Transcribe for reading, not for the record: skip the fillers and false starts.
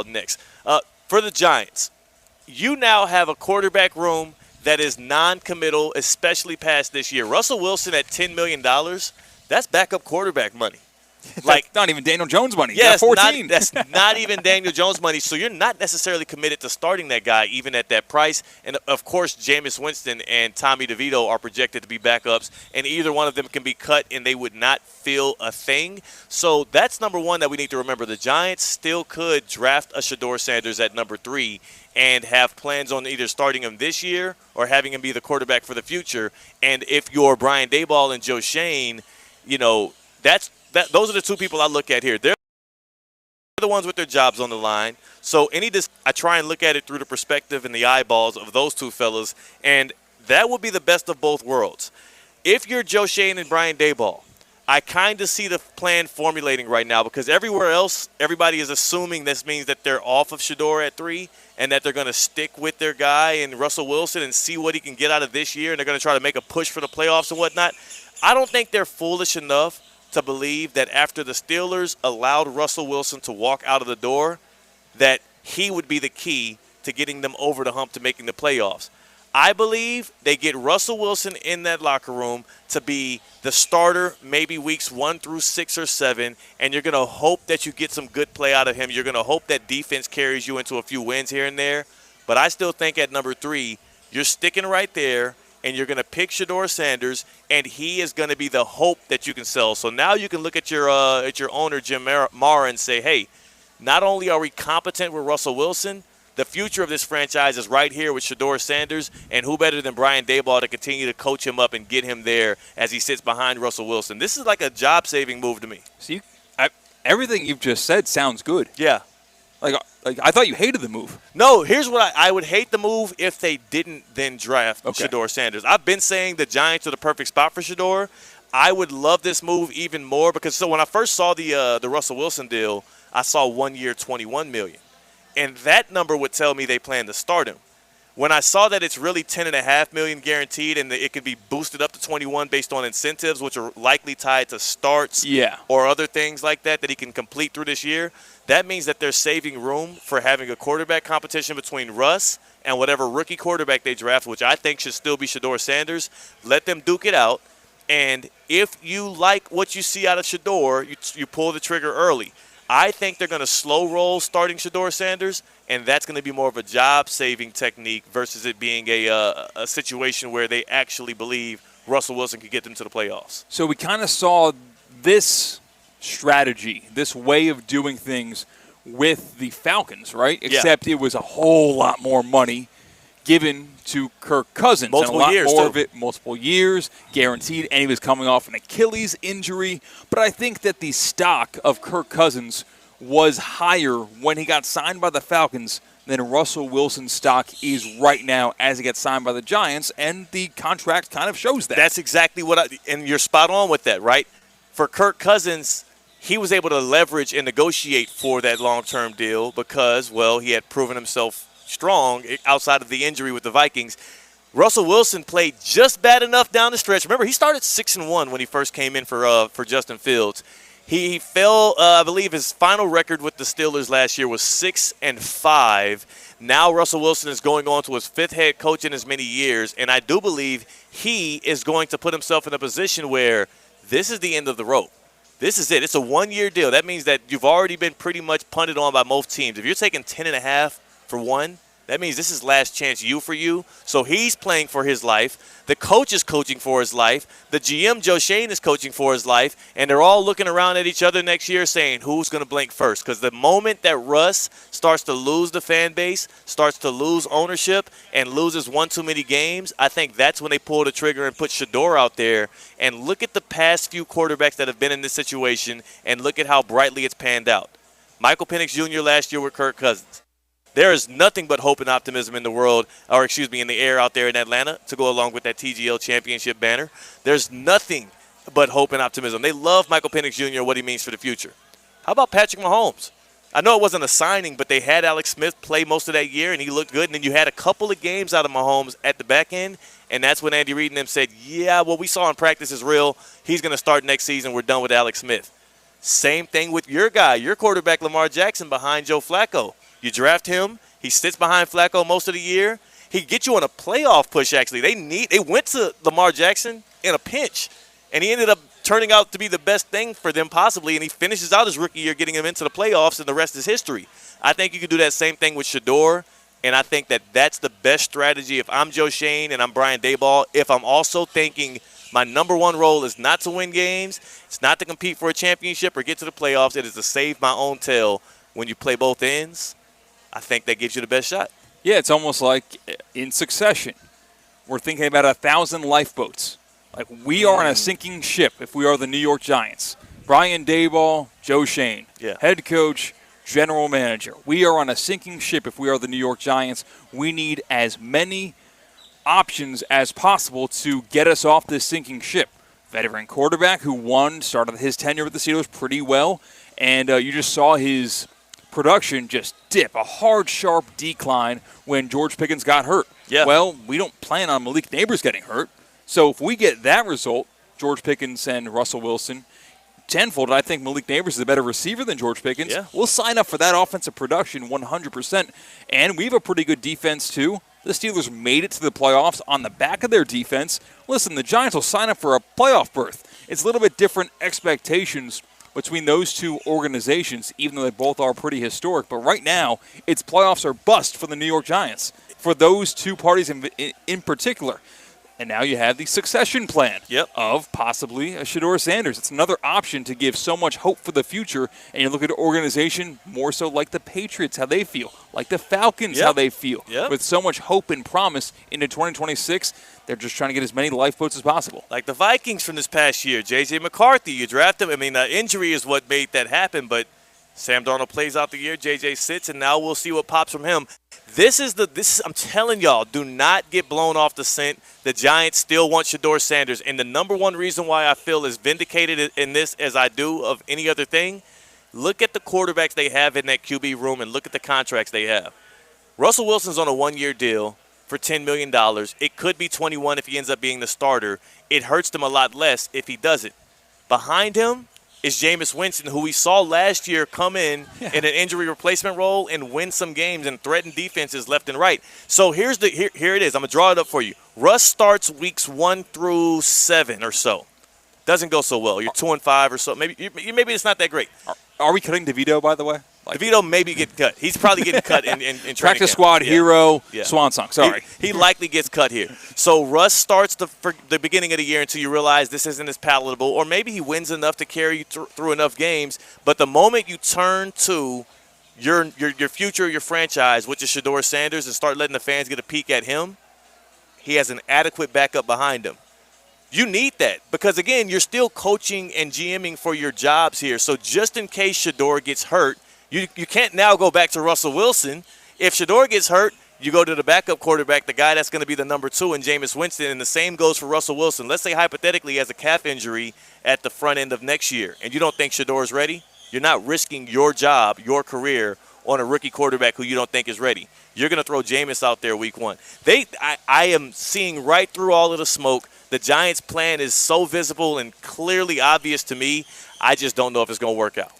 next. For the Giants, you now have a quarterback room that is non-committal, especially past this year. Russell Wilson at $10 million, that's backup quarterback money. Like not even Daniel Jones money. Yeah, 14. That's not even Daniel Jones money. So you're not necessarily committed to starting that guy even at that price. And, of course, Jameis Winston and Tommy DeVito are projected to be backups, and either one of them can be cut, and they would not feel a thing. So that's number one that we need to remember. The Giants still could draft a Shedeur Sanders at number 3 and have plans on either starting him this year or having him be the quarterback for the future. And if you're Brian Daboll and Joe Shane, those are the two people I look at here. They're the ones with their jobs on the line. So I try and look at it through the perspective and the eyeballs of those two fellas, and that would be the best of both worlds. If you're Joe Shane and Brian Daboll, I kind of see the plan formulating right now because everywhere else, everybody is assuming this means that they're off of Shedeur at 3 and that they're going to stick with their guy and Russell Wilson and see what he can get out of this year, and they're going to try to make a push for the playoffs and whatnot. I don't think they're foolish enough to believe that after the Steelers allowed Russell Wilson to walk out of the door, that he would be the key to getting them over the hump to making the playoffs. I believe they get Russell Wilson in that locker room to be the starter maybe weeks 1 through 6 or 7, and you're going to hope that you get some good play out of him. You're going to hope that defense carries you into a few wins here and there. But I still think at number 3, you're sticking right there, and you're going to pick Shedeur Sanders, and he is going to be the hope that you can sell. So now you can look at your owner, Jim Mara, and say, hey, not only are we competent with Russell Wilson, the future of this franchise is right here with Shedeur Sanders, and who better than Brian Daboll to continue to coach him up and get him there as he sits behind Russell Wilson. This is like a job-saving move to me. See, everything you've just said sounds good. Yeah. Like I thought you hated the move. No, here's what I would hate the move if they didn't then draft Shedeur Sanders. I've been saying the Giants are the perfect spot for Shedeur. I would love this move even more because when I first saw the Russell Wilson deal, I saw 1 year, $21 million. And that number would tell me they plan to start him. When I saw that it's really $10.5 million guaranteed and it could be boosted up to 21 based on incentives, which are likely tied to starts or other things like that he can complete through this year, that means that they're saving room for having a quarterback competition between Russ and whatever rookie quarterback they draft, which I think should still be Shedeur Sanders. Let them duke it out. And if you like what you see out of Shedeur, you pull the trigger early. I think they're going to slow roll starting Shedeur Sanders, and that's going to be more of a job-saving technique versus it being a situation where they actually believe Russell Wilson could get them to the playoffs. So we kind of saw this strategy, this way of doing things with the Falcons, right? Except it was a whole lot more money given to Kirk Cousins. Multiple years, guaranteed, and he was coming off an Achilles injury. But I think that the stock of Kirk Cousins was higher when he got signed by the Falcons than Russell Wilson's stock is right now as he gets signed by the Giants, and the contract kind of shows that. That's exactly and you're spot on with that, right? For Kirk Cousins, he was able to leverage and negotiate for that long-term deal because, well, he had proven himself strong outside of the injury with the Vikings. Russell Wilson played just bad enough down the stretch. Remember, he started 6-1 when he first came in for Justin Fields. He fell, I believe his final record with the Steelers last year was 6-5. Now Russell Wilson is going on to his 5th head coach in as many years, and I do believe he is going to put himself in a position where this is the end of the rope. This is it. It's a 1-year deal. That means that you've already been pretty much punted on by most teams. If you're taking 10.5 for one, that means this is last chance for you. So he's playing for his life. The coach is coaching for his life. The GM, Joe Shane, is coaching for his life. And they're all looking around at each other next year saying, who's going to blink first? Because the moment that Russ starts to lose the fan base, starts to lose ownership, and loses one too many games, I think that's when they pull the trigger and put Shedeur out there. And look at the past few quarterbacks that have been in this situation, and look at how brightly it's panned out. Michael Penix Jr. last year with Kirk Cousins. There is nothing but hope and optimism in the world, in the air out there in Atlanta to go along with that TGL championship banner. There's nothing but hope and optimism. They love Michael Penix Jr. and what he means for the future. How about Patrick Mahomes? I know it wasn't a signing, but they had Alex Smith play most of that year, and he looked good. And then you had a couple of games out of Mahomes at the back end, and that's when Andy Reid and them said, yeah, what we saw in practice is real. He's going to start next season. We're done with Alex Smith. Same thing with your guy, your quarterback, Lamar Jackson, behind Joe Flacco. You draft him. He sits behind Flacco most of the year. He gets you on a playoff push, actually. They went to Lamar Jackson in a pinch, and he ended up turning out to be the best thing for them possibly, and he finishes out his rookie year getting him into the playoffs, and the rest is history. I think you could do that same thing with Shedeur, and I think that that's the best strategy if I'm Joe Shane and I'm Brian Daboll. If I'm also thinking my number one role is not to win games, it's not to compete for a championship or get to the playoffs, it is to save my own tail when you play both ends, I think that gives you the best shot. Yeah, it's almost like in Succession. We're thinking about 1,000 lifeboats. Like, we are on a sinking ship if we are the New York Giants. Brian Daboll, Joe Shane, head coach, general manager. We are on a sinking ship if we are the New York Giants. We need as many options as possible to get us off this sinking ship. Veteran quarterback who started his tenure with the Steelers pretty well, and you just saw his production just dip, a hard, sharp decline when George Pickens got hurt. Yeah. Well, we don't plan on Malik Neighbors getting hurt. So if we get that result, George Pickens and Russell Wilson, tenfold, I think Malik Neighbors is a better receiver than George Pickens. Yeah. We'll sign up for that offensive production 100%. And we have a pretty good defense, too. The Steelers made it to the playoffs on the back of their defense. Listen, the Giants will sign up for a playoff berth. It's a little bit different expectations between those two organizations, even though they both are pretty historic. But right now, it's playoffs or bust for the New York Giants, for those two parties in particular. And now you have the succession plan of possibly a Shedeur Sanders. It's another option to give so much hope for the future. And you look at an organization more so like the Patriots, how they feel, like the Falcons, how they feel. With so much hope and promise into 2026, they're just trying to get as many lifeboats as possible. Like the Vikings from this past year, J.J. McCarthy, you draft him. I mean, injury is what made that happen, but Sam Darnold plays out the year, J.J. sits, and now we'll see what pops from him. I'm telling y'all, do not get blown off the scent. The Giants still want Shedeur Sanders. And the number one reason why I feel as vindicated in this as I do of any other thing, look at the quarterbacks they have in that QB room and look at the contracts they have. Russell Wilson's on a one-year deal for $10 million. It could be 21 if he ends up being the starter. It hurts them a lot less if he doesn't. Behind him is Jameis Winston, who we saw last year come in an injury replacement role and win some games and threaten defenses left and right. So here it is. I'm going to draw it up for you. Russ starts weeks 1 through 7 or so. Doesn't go so well. You're 2-5 or so. Maybe it's not that great. Are we cutting DeVito, by the way? DeVito maybe get cut. He's probably getting cut in training Practice camp. squad, hero, swan song. Sorry. He likely gets cut here. So Russ starts for the beginning of the year until you realize this isn't as palatable, or maybe he wins enough to carry you through enough games. But the moment you turn to your future, your franchise, which is Shedeur Sanders, and start letting the fans get a peek at him, he has an adequate backup behind him. You need that because, again, you're still coaching and GMing for your jobs here. So just in case Shedeur gets hurt, you can't now go back to Russell Wilson. If Shedeur gets hurt, you go to the backup quarterback, the guy that's going to be the number 2 in Jameis Winston, and the same goes for Russell Wilson. Let's say hypothetically he has a calf injury at the front end of next year, and you don't think Shedeur is ready, you're not risking your job, your career, on a rookie quarterback who you don't think is ready. You're going to throw Jameis out there week 1. I am seeing right through all of the smoke. The Giants' plan is so visible and clearly obvious to me, I just don't know if it's going to work out.